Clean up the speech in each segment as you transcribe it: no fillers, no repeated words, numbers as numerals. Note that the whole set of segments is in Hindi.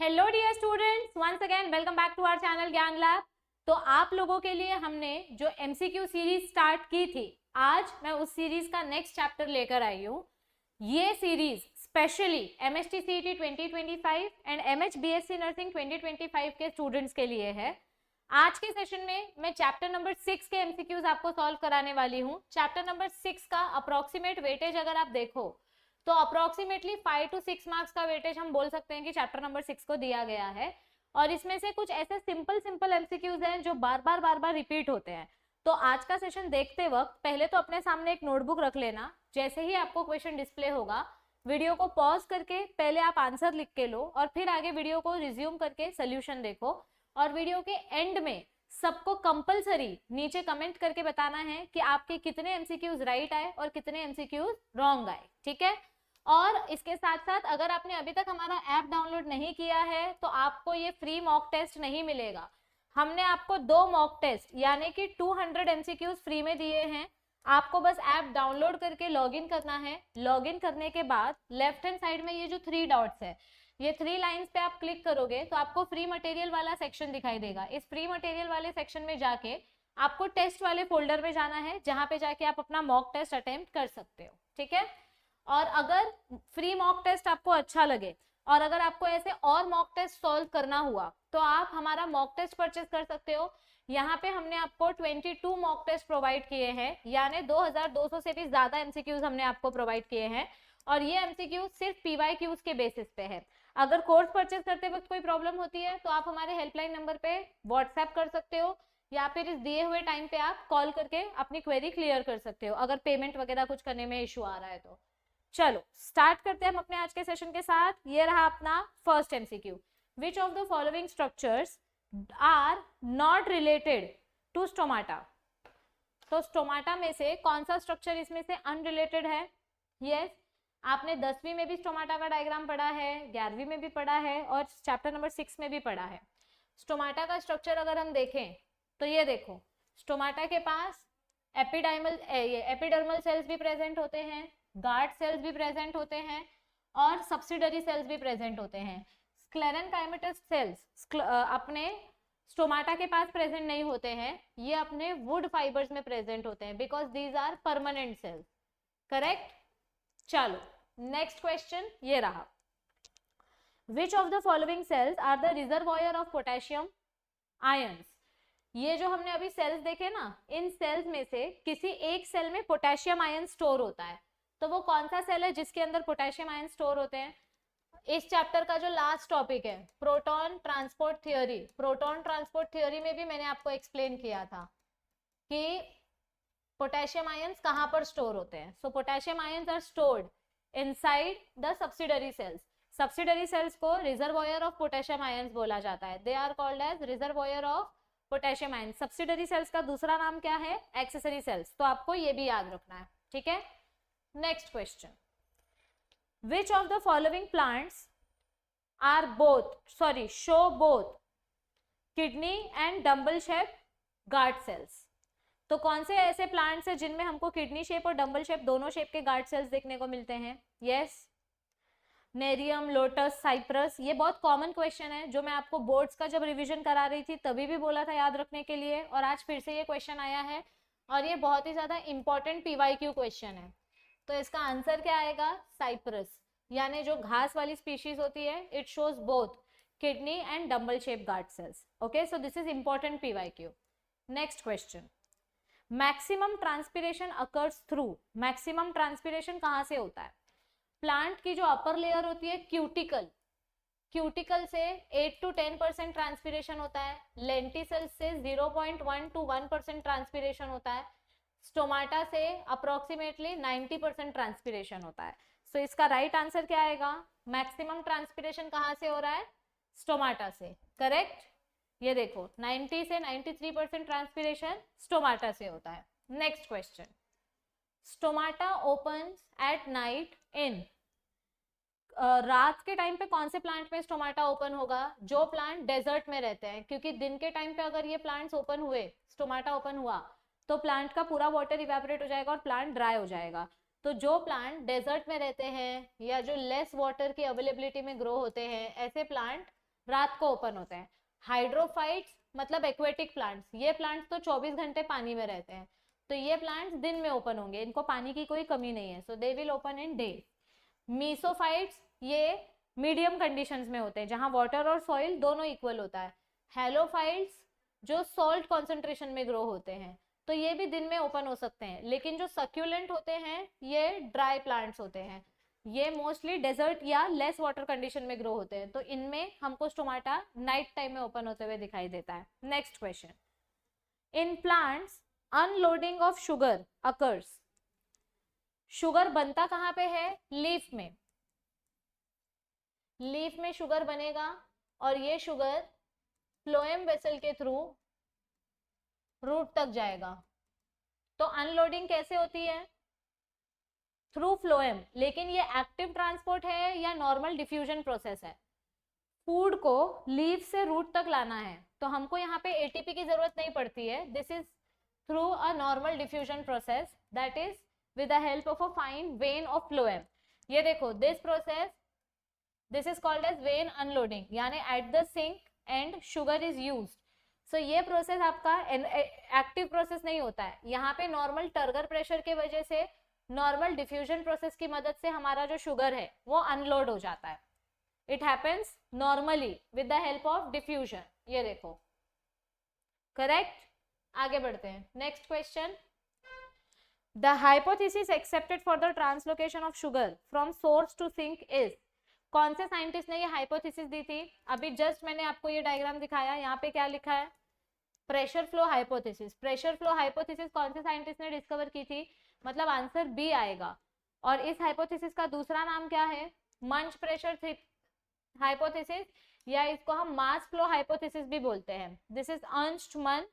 Hello dear students, once again welcome back to our channel Gyan lab. तो आप लोगों के लिए हमने जो एमसीक्यू सीरीज स्टार्ट की थी, आज मैं उस सीरीज का नेक्स्ट चैप्टर लेकर आई हूँ। ये series specially MHT CET 2025 and MH BSc nursing 2025 के स्टूडेंट्स के लिए है। आज के सेशन में मैं चैप्टर नंबर 6 के एमसीक्यूज आपको सॉल्व कराने वाली हूँ। चैप्टर नंबर 6 का अप्रोक्सीमेट वेटेज अगर आप देखो तो अप्रोक्सीमेटली 5 to 6 मार्क्स का वेटेज हम बोल सकते हैं कि चैप्टर नंबर 6 को दिया गया है। और इसमें से कुछ ऐसे सिंपल एमसीक्यूज हैं जो बार बार रिपीट होते हैं। तो आज का सेशन देखते वक्त पहले तो अपने सामने एक नोटबुक रख लेना। जैसे ही आपको क्वेश्चन डिस्प्ले होगा, वीडियो को पॉज करके पहले आप आंसर लिख के लो और फिर आगे वीडियो को रिज्यूम करके सोल्यूशन देखो। और वीडियो के एंड में सबको कंपलसरी नीचे कमेंट करके बताना है कि आपके कितने एमसीक्यूज राइट आए और कितने एमसीक्यूज रॉन्ग आए, ठीक है। और इसके साथ साथ अगर आपने अभी तक हमारा ऐप डाउनलोड नहीं किया है तो आपको ये फ्री मॉक टेस्ट नहीं मिलेगा। हमने आपको 2 मॉक टेस्ट यानी कि 200 एमसीक्यूज फ्री में दिए हैं। आपको बस ऐप डाउनलोड करके लॉगिन करना है। लॉगिन करने के बाद लेफ्ट हैंड साइड में ये जो 3 डॉट्स है, ये 3 लाइंस पे आप क्लिक करोगे तो आपको फ्री मटेरियल वाला सेक्शन दिखाई देगा। इस फ्री मटेरियल वाले सेक्शन में जाके आपको टेस्ट वाले फोल्डर में जाना है, जहां पे जाके आप अपना मॉक टेस्ट अटेम्प्ट कर सकते हो, ठीक है। और अगर फ्री मॉक टेस्ट आपको अच्छा लगे और अगर आपको ऐसे और मॉक टेस्ट सॉल्व करना हुआ तो आप हमारा मॉक टेस्ट परचेज कर सकते हो। यहाँ पे हमने आपको 22 मॉक टेस्ट प्रोवाइड किए हैं, यानी 2200 से भी ज्यादा एमसीक्यूज हमने आपको प्रोवाइड किए हैं। और ये एमसीक्यूज सिर्फ पीवाईक्यूज के बेसिस पे है। अगर कोर्स परचेज करते वक्त कोई प्रॉब्लम होती है तो आप हमारे हेल्पलाइन नंबर पे व्हाट्सएप कर सकते हो या फिर इस दिए हुए टाइम पे आप कॉल करके अपनी क्वेरी क्लियर कर सकते हो अगर पेमेंट वगैरह कुछ करने में इशू आ रहा है तो। चलो स्टार्ट करते हैं हम अपने आज के सेशन के साथ। ये रहा अपना first MCQ. Which of the following structures are not related to stomata. तो स्टोमाटा में से कौन सा स्ट्रक्चर इसमें से अनरिलेटेड है? यस, आपने 10वीं में भी स्टोमाटा का डायग्राम पढ़ा है, 11वीं में भी पढ़ा है और चैप्टर नंबर 6 में भी पढ़ा है। स्टोमाटा का स्ट्रक्चर अगर हम देखें तो ये देखो, स्टोमाटा के पास एपिडर्मल सेल्स भी प्रेजेंट होते हैं, गार्ड सेल्स भी प्रेजेंट होते हैं और सब्सिडरी सेल्स भी प्रेजेंट होते हैं। स्क्लेरेनकाइमेटस सेल्स अपने स्टोमाटा के पास प्रेजेंट नहीं होते हैं, ये अपने वुड फाइबर्स में प्रेजेंट होते हैं because these are permanent cells, correct. चलो नेक्स्ट क्वेश्चन ये रहा। Which of the following cells are the reservoir of potassium ions. ये जो हमने अभी सेल्स देखे ना, इन सेल्स में से किसी एक सेल में पोटेशियम आयन स्टोर होता है। तो वो कौन सा सेल है जिसके अंदर पोटेशियम आयन स्टोर होते हैं? इस चैप्टर का जो लास्ट टॉपिक है proton transport theory, proton transport theory में भी मैंने आपको एक्सप्लेन किया था कि पोटेशियम आयंस कहां पर स्टोर होते हैं। So potassium ions are stored inside the subsidiary cells. Subsidiary cells को रिजर्वॉयर ऑफ पोटेशियम आयंस बोला जाता है। They are called as reservoir of potassium ions. Subsidiary cells का दूसरा नाम क्या है? Accessory cells. तो आपको ये भी याद रखना है, ठीक है। Next question, which of the following plants are show both kidney and dumbbell shape guard cells। तो कौन से ऐसे प्लांट्स हैं जिनमें हमको किडनी शेप और डम्बल शेप दोनों शेप के गार्ड सेल्स देखने को मिलते हैं? Yes, nerium, lotus, cyperus. ये बहुत कॉमन क्वेश्चन है जो मैं आपको बोर्ड्स का जब रिवीजन करा रही थी तभी भी बोला था याद रखने के लिए, और आज फिर से ये क्वेश्चन आया है और ये बहुत ही ज्यादा इंपॉर्टेंट पीवाईक्यू क्वेश्चन है। तो इसका आंसर क्या आएगा? साइप्रस, यानी जो घास वाली स्पीशीज होती है, it shows both kidney and dumbbell shape guard cells. Okay, so this is important PYQ. Next question, maximum transpiration occurs through. Maximum transpiration कहां से होता है? प्लांट की जो अपर लेयर होती है क्यूटिकल, क्यूटिकल से 8 to 10% ट्रांसपिरेशन होता है। लेंटिसेल्स से 0.1 to 1% ट्रांसपिरेशन होता है। स्टोमाटा से अप्रोक्सीमेटली 90% ट्रांसपिरेशन होता है। सो इसका राइट आंसर क्या आएगा? मैक्सिमम ट्रांसपिरेशन कहां से हो रहा है? स्टोमाटा से, करेक्ट। ये देखो 90 से 93% ट्रांसपिरेशन स्टोमाटा से होता है। Next question, stomata opens at night in. रात के टाइम पे कौन से प्लांट में स्टोमाटा ओपन होगा? जो प्लांट डेजर्ट में रहते हैं, क्योंकि दिन के टाइम पे अगर ये प्लांट्स ओपन हुए, स्टोमाटा ओपन हुआ तो प्लांट का पूरा वाटर इवेपोरेट हो जाएगा और प्लांट ड्राई हो जाएगा। तो जो प्लांट डेजर्ट में रहते हैं या जो लेस वाटर की अवेलेबिलिटी में ग्रो होते हैं, ऐसे प्लांट रात को ओपन होते हैं। हाइड्रोफाइट्स मतलब एक्वेटिक प्लांट्स, ये प्लांट्स तो 24 घंटे पानी में रहते हैं, तो ये प्लांट्स दिन में ओपन होंगे, इनको पानी की कोई कमी नहीं है, so they will open in day. Mesophytes ये मीडियम कंडीशंस में होते हैं जहां वाटर और सॉइल दोनों इक्वल होता है। हेलोफाइट्स जो सॉल्ट कॉन्सेंट्रेशन में ग्रो होते हैं, तो ये भी दिन में ओपन हो सकते हैं, लेकिन जो सक्यूलेंट होते हैं ये ड्राई प्लांट्स होते हैं, ये मोस्टली डेजर्ट या लेस वाटर कंडीशन में ग्रो होते हैं, तो इनमें हमको स्टोमाटा नाइट टाइम में ओपन होते हुए दिखाई देता है। Next question, in plants unloading of sugar occurs. Sugar बनता कहाँ पे है? लीफ में। लीफ में शुगर बनेगा और ये शुगर फ्लोएम वेसल के थ्रू रूट तक जाएगा। तो अनलोडिंग कैसे होती है? थ्रू फ्लोएम, लेकिन ये एक्टिव ट्रांसपोर्ट है या नॉर्मल डिफ्यूजन प्रोसेस है? फूड को लीफ से रूट तक लाना है तो हमको यहाँ पे एटीपी की जरूरत नहीं पड़ती है, this is through a normal diffusion process that is with the help of a fine vein of phloem. ये देखो this process, this is called as vein unloading, यानी at the sink and sugar is used. So ये प्रोसेस आपका एक्टिव प्रोसेस नहीं होता है, यहाँ पे नॉर्मल टर्गर प्रेशर के वजह से नॉर्मल डिफ्यूजन प्रोसेस की मदद से हमारा जो शुगर है वो अनलोड हो जाता है। It happens normally with the help of diffusion. ये देखो करेक्ट। आगे बढ़ते हैं, next question, the hypothesis accepted for the translocation of sugar from source to sink is. कौन से साइंटिस्ट ने ये हाइपोथेसिस दी थी? अभी जस्ट मैंने आपको ये डायग्राम दिखाया, यहाँ पे क्या लिखा है? Pressure flow hypothesis. Pressure flow hypothesis कौन से साइंटिस्ट ने डिस्कवर की थी? मतलब आंसर बी आएगा। और इस हाइपोथेसिस का दूसरा नाम क्या है? मंच प्रेशर हाइपोथेसिस, या इसको हम मास फ्लो हाइपोथेसिस भी बोलते हैं। दिस इज अर्नस्ट मन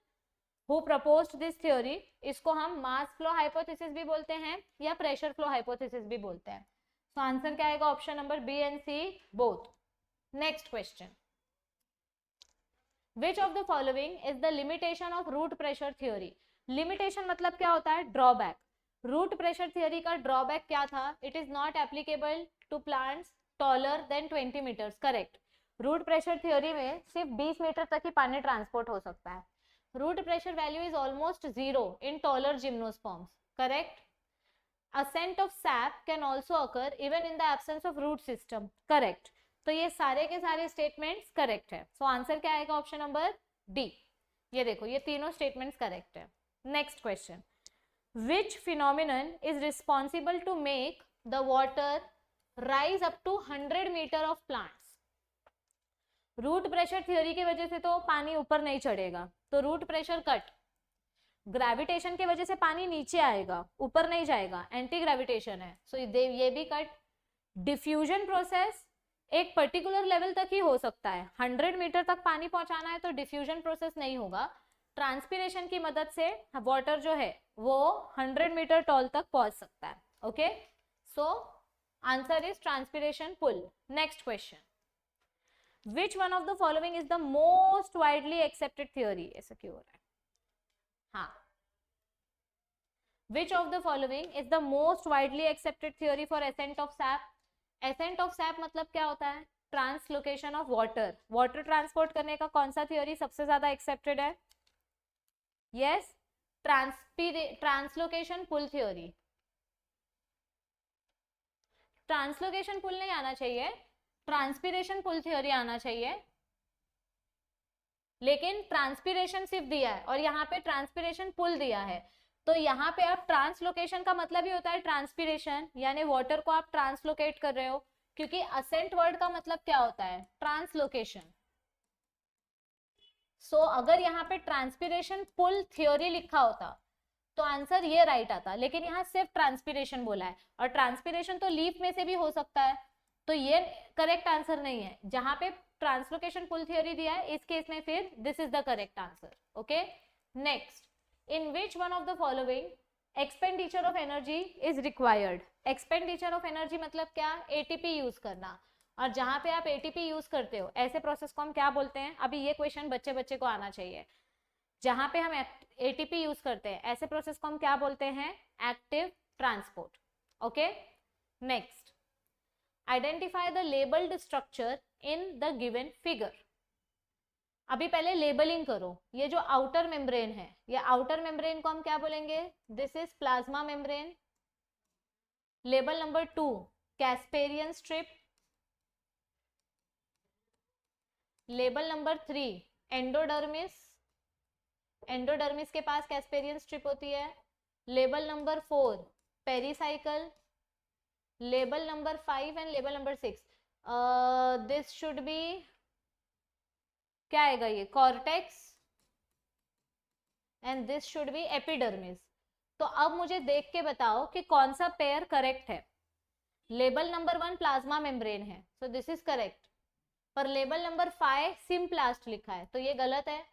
हु प्रपोज्ड दिस थ्योरी। इसको हम मास फ्लो हाइपोथेसिस भी बोलते हैं या प्रेशर फ्लो हाइपोथेसिस भी बोलते हैं। तो आंसर क्या आएगा? Option number B and C both. Next question, which of the following is the limitation of root pressure theory. Limitation मतलब क्या होता है? ड्रॉबैक। रूट प्रेशर थ्योरी का ड्रॉबैक क्या था? It is not applicable to plants taller than 20 metres. Correct. Root pressure theory में सिर्फ 20 मीटर तक ही पानी ट्रांसपोर्ट हो सकता है। Root pressure value is almost zero in taller gymnosperms. Correct. ascent of sap can also occur even in the absence of root system. Correct. तो ये सारे के सारे स्टेटमेंट्स करेक्ट है। सो आंसर क्या आएगा? Option number D. ये देखो ये तीनों स्टेटमेंट्स करेक्ट है। Next question, which phenomenon is responsible to make the water rise up to 100 meter of plants? Root pressure theory की वजह से तो पानी ऊपर नहीं चढ़ेगा, तो रूट प्रेशर कट। ग्रेविटेशन की वजह से पानी नीचे आएगा, ऊपर नहीं जाएगा, एंटी ग्रेविटेशन है, सो ये भी कट। डिफ्यूजन प्रोसेस एक पर्टिकुलर लेवल तक ही हो सकता है, 100 मीटर तक पानी पहुंचाना है तो डिफ्यूजन प्रोसेस नहीं होगा। ट्रांसपिरेशन की मदद से वाटर जो है वो 100 मीटर टॉल तक पहुंच सकता है। Okay, so answer is transpiration pull. Next question, which one of the following is the most widely accepted theory. ऐसा क्यों हो रहा है? हाँ, which of the following is the most widely accepted theory for ascent of sap? ascent of sap मतलब क्या होता है? Translocation of water. Water transport करने का कौन सा थ्योरी सबसे ज्यादा एक्सेप्टेड है? Yes, translocation pull theory. Translocation pull नहीं आना चाहिए, ट्रांसपिरेशन पुल थ्योरी आना चाहिए, लेकिन ट्रांसपिरेशन सिर्फ दिया है और यहाँ पे ट्रांसपिरेशन पुल दिया है, तो यहाँ पे आप ट्रांसलोकेशन का मतलब ही होता है ट्रांसपिरेशन, यानी वाटर को आप ट्रांसलोकेट कर रहे हो, क्योंकि असेंट वर्ड का मतलब क्या होता है? ट्रांसलोकेशन। सो अगर यहाँ पे ट्रांसपिरेशन पुल थ्योरी लिखा होता तो आंसर ये राइट आता, लेकिन यहाँ सिर्फ ट्रांसपिरेशन बोला है, और ट्रांसपिरेशन तो लीफ में से भी हो सकता है, तो ये करेक्ट आंसर नहीं है। जहां पे ट्रांसलोकेशन पुल थ्योरी दिया है इस केस में फिर this is the correct answer. Okay, next, in which one of the following expenditure of energy is required. Expenditure of energy मतलब क्या? एटीपी यूज करना, और जहां पे आप एटीपी यूज करते हो ऐसे प्रोसेस को हम क्या बोलते हैं? अभी ये क्वेश्चन बच्चे को आना चाहिए। जहां पे हम एटीपी यूज करते हैं ऐसे प्रोसेस को हम क्या बोलते हैं? Active transport. Okay, next, identify the labeled structure in the given figure. अभी पहले लेबलिंग करो। ये जो आउटर मेम्ब्रेन है, ये आउटर मेम्ब्रेन को हम क्या बोलेंगे? This is plasma membrane. Label number 2 Casparian strip. Label number 3 endodermis. Endodermis के पास कैस्पेरियन स्ट्रिप होती है। Label number 4 pericycle. Label number 5 and label number 6 this should be, क्या आएगा ये? Cortex and this should be epidermis. तो अब मुझे देख के बताओ कि कौन सा पेयर करेक्ट है। लेबल नंबर 1 प्लाज्मा मेम्ब्रेन है, सो दिस इज करेक्ट, पर लेबल नंबर 5 सिम्प्लास्ट लिखा है, तो ये गलत है।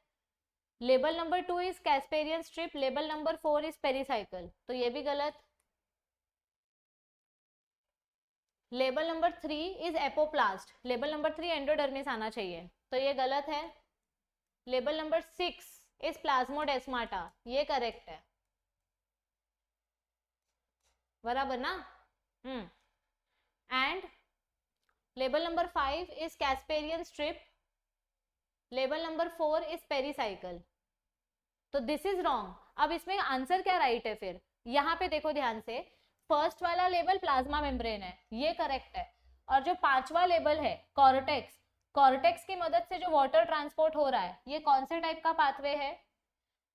Label number 2 is Casparian strip, label number 4 is pericycle, तो ये भी गलत। Label number 3 is apoplast, label number 3 endodermis आना चाहिए, तो ये गलत है। लेबल नंबर 6 इज प्लाज्मोडेस्माटा, ये करेक्ट है, बराबर ना? And label number 5 is Casparian strip, label number 4 is pericycle, तो दिस इज रॉन्ग। अब इसमें आंसर क्या राइट है फिर? यहाँ पे देखो ध्यान से, फर्स्ट वाला लेबल प्लाज्मा मेम्ब्रेन है, ये करेक्ट है, और जो 5वां लेबल है कॉर्टेक्स, कॉर्टेक्स की मदद से जो वाटर ट्रांसपोर्ट हो रहा है, ये कौन से टाइप का पाथवे है?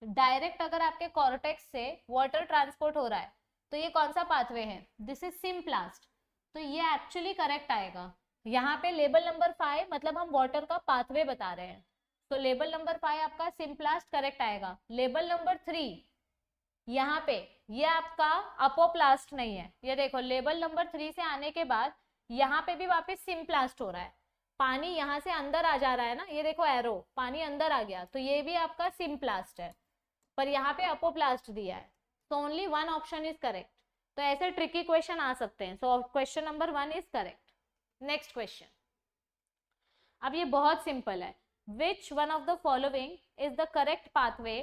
डायरेक्ट अगर आपके कॉर्टेक्स से वाटर ट्रांसपोर्ट हो रहा है तो ये कौन सा पाथवे है? दिस इज सिम्प्लास्ट, तो ये एक्चुअली करेक्ट आएगा। यहाँ पे लेबल नंबर 5 मतलब हम वाटर का पाथवे बता रहे हैं, तो लेबल नंबर 5 आपका सिम्प्लास्ट करेक्ट आएगा। लेबल नंबर 3 यहाँ पे ये आपका अपोप्लास्ट नहीं है, ये देखो लेबल नंबर 3 से आने के बाद यहाँ पे भी वापस सिम्प्लास्ट हो रहा है, पानी यहाँ से अंदर आ जा रहा है ना, ये देखो एरो, पानी अंदर आ गया, तो ये भी आपका सिम्प्लास्ट है, पर यहाँ पे अपोप्लास्ट दिया है, तो ओनली 1 ऑप्शन इज करेक्ट। तो ऐसे ट्रिकी क्वेश्चन आ सकते हैं, सो question number 1 is correct. Next question, अब ये बहुत सिंपल है। Which one of the following is the correct pathway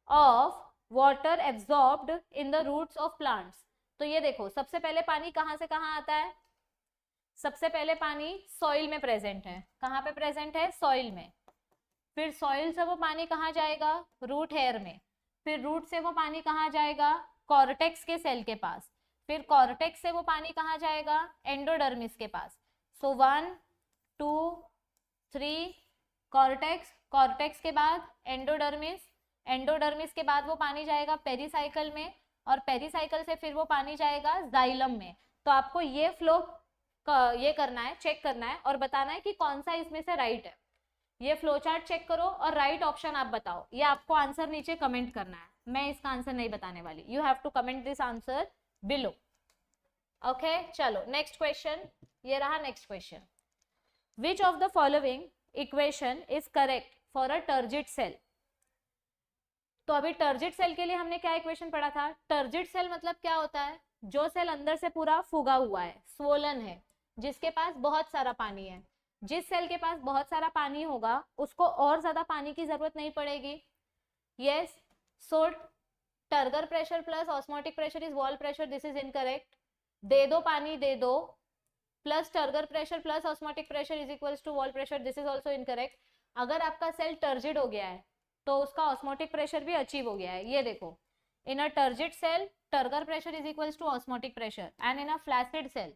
of water absorbed in the roots of plants? तो ये देखो, सबसे पहले पानी कहाँ से कहाँ आता है? सबसे पहले पानी सॉइल में प्रेजेंट है, कहाँ पे प्रेजेंट है? सॉइल में। फिर सॉइल से वो पानी कहाँ जाएगा? रूट हेयर में। फिर रूट से वो पानी कहाँ जाएगा? कॉर्टेक्स के सेल के पास। फिर कॉर्टेक्स से वो पानी कहाँ जाएगा? एंडोडर्मिस के पास। सो 1 2 3 कॉर्टेक्स, कॉर्टेक्स के बाद एंडोडर्मिस, एंडोडर्मिस के बाद वो पानी जाएगा पेरिसाइकल में, और पेरिसाइकल से फिर वो पानी जाएगा जाइलम में। तो आपको ये फ्लो ये करना है, चेक करना है और बताना है कि कौन सा इसमें से राइट है। ये फ्लो चार्ट चेक करो और राइट ऑप्शन आप बताओ, ये आपको आंसर नीचे कमेंट करना है, मैं इसका आंसर नहीं बताने वाली, you have to comment this answer below. Okay, चलो नेक्स्ट क्वेश्चन, ये रहा next question. Which of the following equation is correct for a turgid cell? तो अभी टर्जिट सेल के लिए हमने क्या इक्वेशन पढ़ा था? टर्जिट सेल मतलब क्या होता है? जो सेल अंदर से पूरा फूगा हुआ है, स्वोलन है, जिसके पास बहुत सारा पानी है। जिस सेल के पास बहुत सारा पानी होगा उसको और ज्यादा पानी की जरूरत नहीं पड़ेगी। Yes, so turgor pressure plus osmotic pressure is wall pressure, this is incorrect. दे दो पानी दे दो plus turgor pressure plus osmotic pressure is equals to wall pressure, this is also incorrect. अगर आपका सेल टर्जिड हो गया है तो उसका ऑस्मोटिक प्रेशर भी अचीव हो गया है, ये देखो, in a turgid cell turgor pressure is equals to osmotic pressure, and in a flaccid cell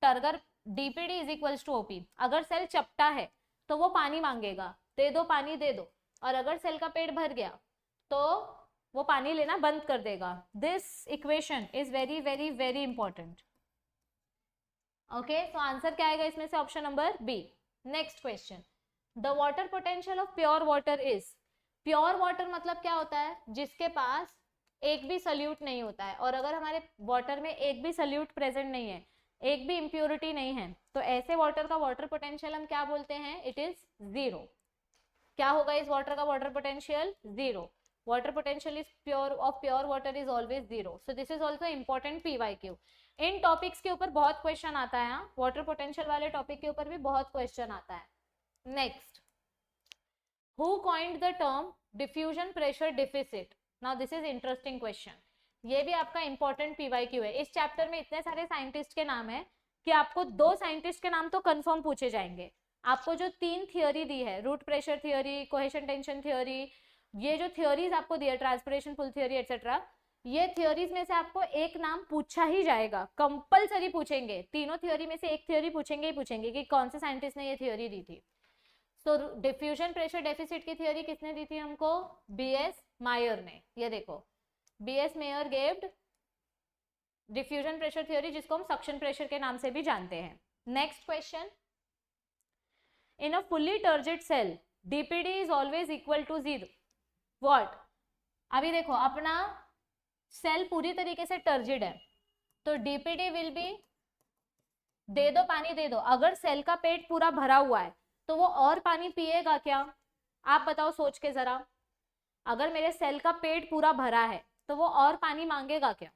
turgor DPD is equals to OP. अगर सेल चपटा है तो वो पानी मांगेगा, दे दो पानी दे दो, और अगर सेल का पेट भर गया तो वो पानी लेना बंद कर देगा। This equation is very very very important. Okay, तो आंसर क्या आएगा इसमें से? Option number B. Next question, the water potential of pure water is? Pure water मतलब क्या होता है? जिसके पास एक भी सल्यूट नहीं होता है, और अगर हमारे वाटर में एक भी सल्यूट प्रेजेंट नहीं है, एक भी इम्प्योरिटी नहीं है, तो ऐसे वाटर का वाटर पोटेंशियल हम क्या बोलते हैं? It is 0। क्या होगा इस वाटर का water potential? 0। Water potential is pure of pure water is always 0। So this is also important PYQ। In topics के ऊपर बहुत क्वेश्चन आता है, वाटर पोटेंशियल वाले टॉपिक के ऊपर भी बहुत क्वेश्चन आता है। Next, Who coined the term diffusion pressure deficit? Now this is interesting question. ये भी आपका इंपॉर्टेंट PYQ है। इस चैप्टर में इतने सारे साइंटिस्ट के नाम है कि आपको 2 साइंटिस्ट के नाम तो कंफर्म पूछे जाएंगे। आपको जो 3 थियोरी दी है, root pressure theory, cohesion tension theory, ये जो थियोरीज आपको दी है, ट्रांसपिरेशन पुल थियोरी एटसेट्रा, ये थियोरीज में से आपको एक नाम पूछा ही जाएगा, कंपलसरी पूछेंगे, तीनों थियोरी में से एक थियोरी पूछेंगे ही पूछेंगे कि कौन से साइंटिस्ट ने ये थियोरी दी थी। तो डिफ्यूजन प्रेशर डेफिसिट की थियोरी किसने दी थी हमको? बीएस मायर ने। ये देखो, B S Meyer gaved diffusion pressure theory, जिसको हम सक्शन प्रेशर के नाम से भी जानते हैं। Next question, in a fully turgid cell DPD is always equal to 0 what? अभी देखो, अपना सेल पूरी तरीके से टर्जिड है, तो डीपीडी विल बी, दे दो पानी दे दो, अगर सेल का पेट पूरा भरा हुआ है तो वो और पानी पिएगा क्या? आप बताओ सोच के जरा, अगर मेरे सेल का पेट पूरा भरा है तो वो और पानी मांगेगा क्या?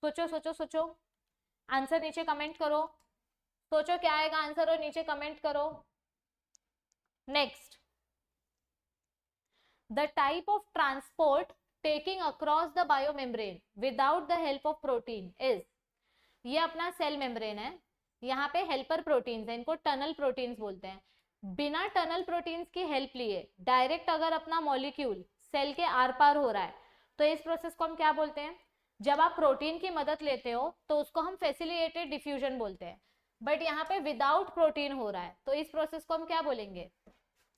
सोचो सोचो सोचो, आंसर नीचे कमेंट करो, सोचो क्या आएगा आंसर और नीचे कमेंट करो। Next, the type of transport taking across the biomembrane without the help of protein is, ये अपना सेल मेम्ब्रेन है, यहाँ पे हेल्पर प्रोटीन्स है, इनको टनल प्रोटीन्स बोलते हैं। बिना टनल प्रोटीन्स की हेल्प लिए डायरेक्ट अगर अपना मॉलिक्यूल सेल के आर पार हो रहा है तो इस प्रोसेस को हम क्या बोलते हैं? जब आप प्रोटीन की मदद लेते हो तो उसको हम फैसिलिटेटेड डिफ्यूजन बोलते हैं, बट यहाँ पे विदाउट प्रोटीन हो रहा है तो इस प्रोसेस को हम क्या बोलेंगे?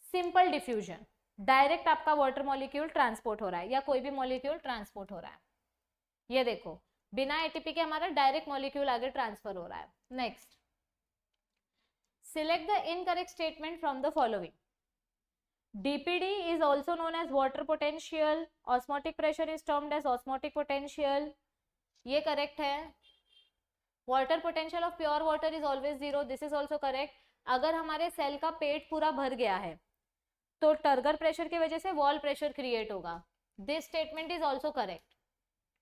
Simple diffusion. डायरेक्ट आपका वाटर मॉलिक्यूल ट्रांसपोर्ट हो रहा है या कोई भी मॉलिक्यूल ट्रांसपोर्ट हो रहा है। ये देखो, बिना एटीपी के हमारा डायरेक्ट मॉलिक्यूल आगे ट्रांसफर हो रहा है। Next, select the incorrect statement from the following. DPD is also known as water potential, osmotic pressure is termed as osmotic potential, ये करेक्ट है। Water potential of pure water is always 0, this is also correct. अगर हमारे सेल का पेट पूरा भर गया है तो टर्गर प्रेशर की वजह से वॉल प्रेशर क्रिएट होगा, this statement is also correct.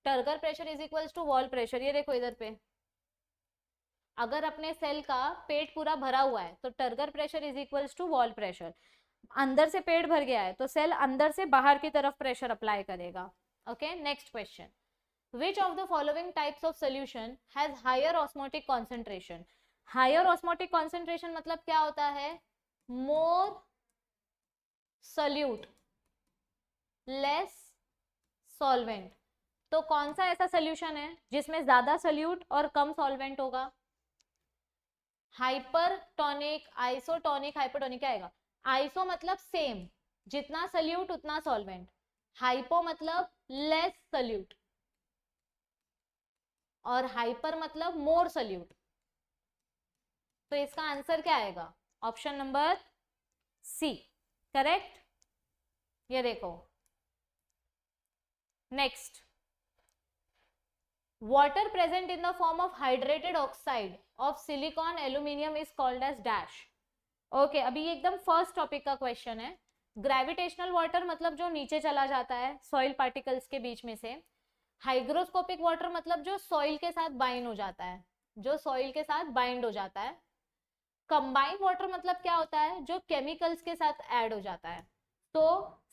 Turgor pressure is equals to wall pressure, ये देखो इधर पे, अगर अपने सेल का पेट पूरा भरा हुआ है तो turgor pressure is equals to wall pressure. अंदर से पेट भर गया है तो सेल अंदर से बाहर की तरफ प्रेशर अप्लाई करेगा। Okay, next question, which of the following types of solution has higher osmotic concentration? higher osmotic concentration मतलब क्या होता है? more solute less solvent। तो कौन सा ऐसा सोल्यूशन है जिसमें ज्यादा सोल्यूट और कम सॉल्वेंट होगा? हाइपरटोनिक, आइसोटोनिक, हाइपरटोनिक क्या आएगा? आइसो मतलब सेम, जितना सोल्यूट उतना सॉल्वेंट, हाइपो मतलब लेस सोल्यूट, और हाइपर मतलब मोर सोल्यूट। तो इसका आंसर क्या आएगा? Option number C, correct. ये देखो, next, water present in the form of hydrated oxide of silicon aluminum is called as dash। Okay, अभी ये एकदम फर्स्ट टॉपिक का क्वेश्चन है। ग्रेविटेशनल वाटर मतलब जो नीचे चला जाता है सॉइल पार्टिकल्स के बीच में से, हाइग्रोस्कोपिक वाटर मतलब जो सॉइल के साथ बाइंड हो जाता है, जो सॉइल के साथ बाइंड हो जाता है। कंबाइंड वाटर मतलब क्या होता है? जो केमिकल्स के साथ ऐड हो जाता है। तो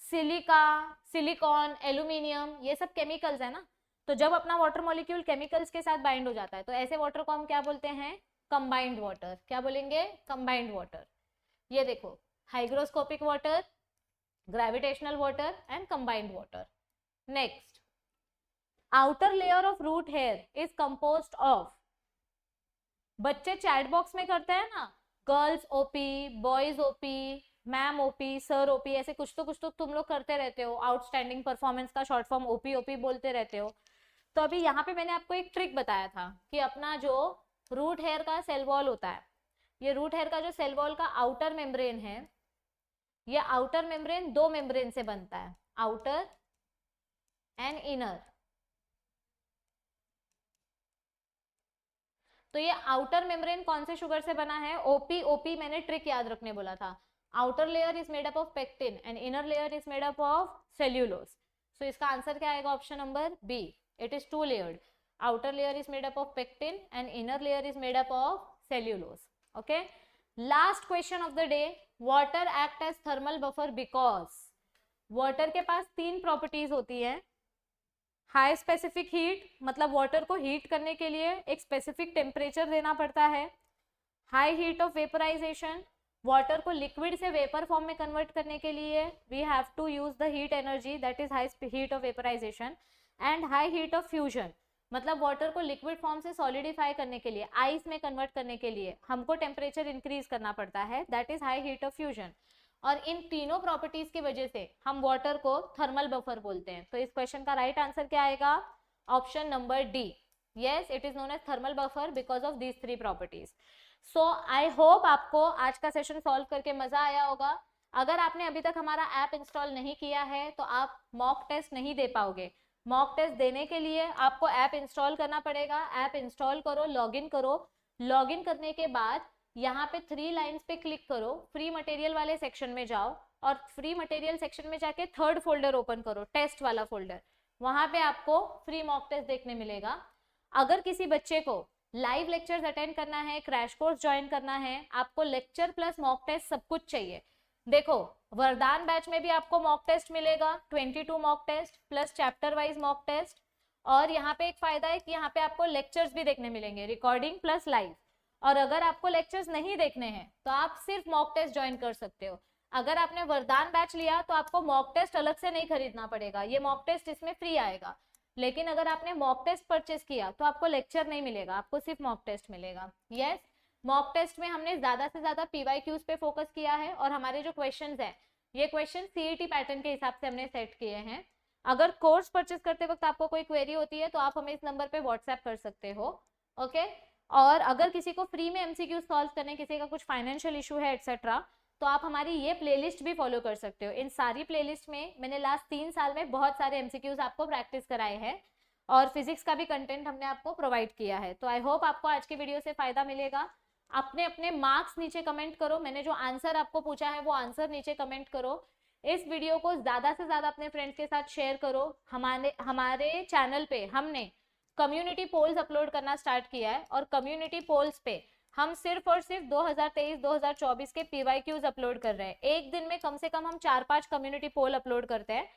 सिलिका, सिलिकॉन, एल्यूमिनियम, ये सब केमिकल्स है ना, तो जब अपना वाटर मॉलिक्यूल केमिकल्स के साथ बाइंड हो जाता है तो ऐसे वाटर को हम क्या बोलते हैं? Combined water. क्या बोलेंगे? Combined water. ये देखो, hygroscopic water, gravitational water and combined water. Next, outer layer of root hair is composed of, बच्चे चैट बॉक्स में करते हैं ना, girls OP, boys OP, ma'am OP, sir OP, ऐसे कुछ तो तुम लोग करते रहते हो, आउटस्टैंडिंग परफॉर्मेंस का शॉर्ट फॉर्म ओपी ओपी बोलते रहते हो। तो अभी यहाँ पे मैंने आपको एक ट्रिक बताया था कि अपना जो रूट हेयर का सेल वॉल होता है, ये रूट हेयर का जो सेल वॉल का आउटर मेम्ब्रेन है, ये आउटर मेम्ब्रेन दो मेम्ब्रेन से बनता है, आउटर एंड इनर। तो ये आउटर मेम्ब्रेन कौन से शुगर से बना है? ओपी। ओपी मैंने ट्रिक याद रखने बोला था। Outer layer is made up of pectin and inner layer is made up of cellulose. So इसका आंसर क्या आएगा? Option number B, it is two layered. outer layer is made up of pectin and inner layer is made up of cellulose. Okay, last question of the day, water act as thermal buffer because water के पास तीन properties होती है। हाई स्पेसिफिक हीट मतलब वाटर को हीट करने के लिए एक स्पेसिफिक टेम्परेचर देना पड़ता है। High heat of vaporisation water को लिक्विड से वेपर फॉर्म में कन्वर्ट करने के लिए we have to use the heat energy, that is high heat of vaporisation and high heat of fusion. मतलब वाटर को लिक्विड फॉर्म से सॉलिडिफाई करने के लिए, आइस में कन्वर्ट करने के लिए हमको टेम्परेचर इंक्रीज करना पड़ता है, that is high heat of fusion. और इन तीनों प्रॉपर्टीज की वजह से हम वाटर को थर्मल बफर बोलते हैं। तो इस क्वेश्चन का राइट आंसर क्या आएगा? Option number D. Yes, it is known as thermal buffer because of these three properties. So I hope आपको आज का सेशन सॉल्व करके मजा आया होगा। अगर आपने अभी तक हमारा ऐप इंस्टॉल नहीं किया है तो आप मॉक टेस्ट नहीं दे पाओगे। मॉक टेस्ट देने के लिए आपको ऐप इंस्टॉल करना पड़ेगा। ऐप इंस्टॉल करो, लॉगिन करो। लॉगिन करने के बाद यहाँ पे 3 लाइंस पे क्लिक करो, फ्री मटेरियल वाले सेक्शन में जाओ और फ्री मटेरियल सेक्शन में जाके 3rd फोल्डर ओपन करो, टेस्ट वाला फोल्डर। वहां पे आपको फ्री मॉक टेस्ट देखने मिलेगा। अगर किसी बच्चे को लाइव लेक्चर्स अटेंड करना है, क्रैश कोर्स ज्वाइन करना है, आपको लेक्चर प्लस मॉक टेस्ट सब कुछ चाहिए। देखो, वरदान बैच में भी आपको मॉक टेस्ट मिलेगा, 22 mock test plus chapter wise mock test. और यहाँ पे एक फायदा है कि यहाँ पे आपको लेक्चर्स भी देखने मिलेंगे, रिकॉर्डिंग प्लस लाइव। और अगर आपको लेक्चर्स नहीं देखने हैं तो आप सिर्फ मॉक टेस्ट ज्वाइन कर सकते हो। अगर आपने वरदान बैच लिया तो आपको मॉक टेस्ट अलग से नहीं खरीदना पड़ेगा, ये मॉक टेस्ट इसमें फ्री आएगा। लेकिन अगर आपने मॉक टेस्ट परचेस किया तो आपको लेक्चर नहीं मिलेगा, आपको सिर्फ मॉक टेस्ट मिलेगा। यस, मॉक टेस्ट में हमने ज्यादा से ज्यादा PYQs पे फोकस किया है और हमारे जो क्वेश्चंस हैं ये क्वेश्चन CET पैटर्न के हिसाब से हमने सेट किए हैं। अगर कोर्स परचेस करते वक्त आपको कोई क्वेरी होती है तो आप हमें इस नंबर पे व्हाट्सएप कर सकते हो, ओके। और अगर किसी को फ्री में MCQ सॉल्व करने, किसी का कुछ फाइनेंशियल इशू है एक्सेट्रा, तो आप हमारी ये प्लेलिस्ट भी फॉलो कर सकते हो। इन सारी प्लेलिस्ट में मैंने लास्ट 3 साल में बहुत सारे MCQs आपको प्रैक्टिस कराए हैं और फिजिक्स का भी कंटेंट हमने आपको प्रोवाइड किया है। तो आई होप आपको आज के वीडियो से फायदा मिलेगा। अपने अपने मार्क्स नीचे कमेंट करो, मैंने जो आंसर आपको पूछा है वो आंसर नीचे कमेंट करो। इस वीडियो को ज्यादा से ज्यादा अपने फ्रेंड्स के साथ शेयर करो। हमारे चैनल पे हमने कम्युनिटी पोल्स अपलोड करना स्टार्ट किया है और कम्युनिटी पोल्स पे हम सिर्फ और सिर्फ 2023-2024 के PYQs अपलोड कर रहे हैं। एक दिन में कम से कम हम 4-5 कम्युनिटी पोल अपलोड करते हैं।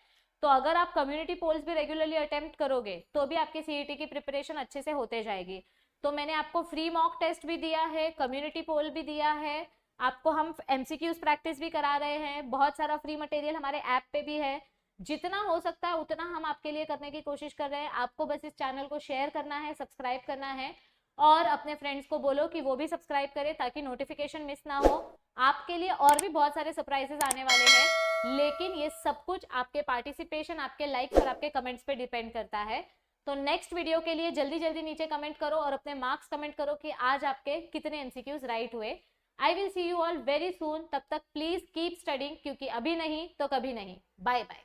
तो अगर आप कम्युनिटी पोल्स भी रेगुलरली अटेम्प्ट करोगे तो भी आपकी CET की प्रिपरेशन अच्छे से होते जाएगी। तो मैंने आपको फ्री मॉक टेस्ट भी दिया है, कम्युनिटी पोल भी दिया है, आपको हम MCQs प्रैक्टिस भी करा रहे हैं, बहुत सारा फ्री मटेरियल हमारे ऐप पे भी है। जितना हो सकता है उतना हम आपके लिए करने की कोशिश कर रहे हैं। आपको बस इस चैनल को शेयर करना है, सब्सक्राइब करना है और अपने फ्रेंड्स को बोलो कि वो भी सब्सक्राइब करें ताकि नोटिफिकेशन मिस ना हो। आपके लिए और भी बहुत सारे सरप्राइजेस आने वाले हैं, लेकिन ये सब कुछ आपके पार्टिसिपेशन, आपके लाइक्स और आपके कमेंट्स पे डिपेंड करता है। तो नेक्स्ट वीडियो के लिए जल्दी जल्दी नीचे कमेंट करो और अपने मार्क्स कमेंट करो कि आज आपके कितने MCQs राइट हुए। I will see you all very soon. तब तक प्लीज कीप स्टडिंग, क्योंकि अभी नहीं तो कभी नहीं। Bye bye.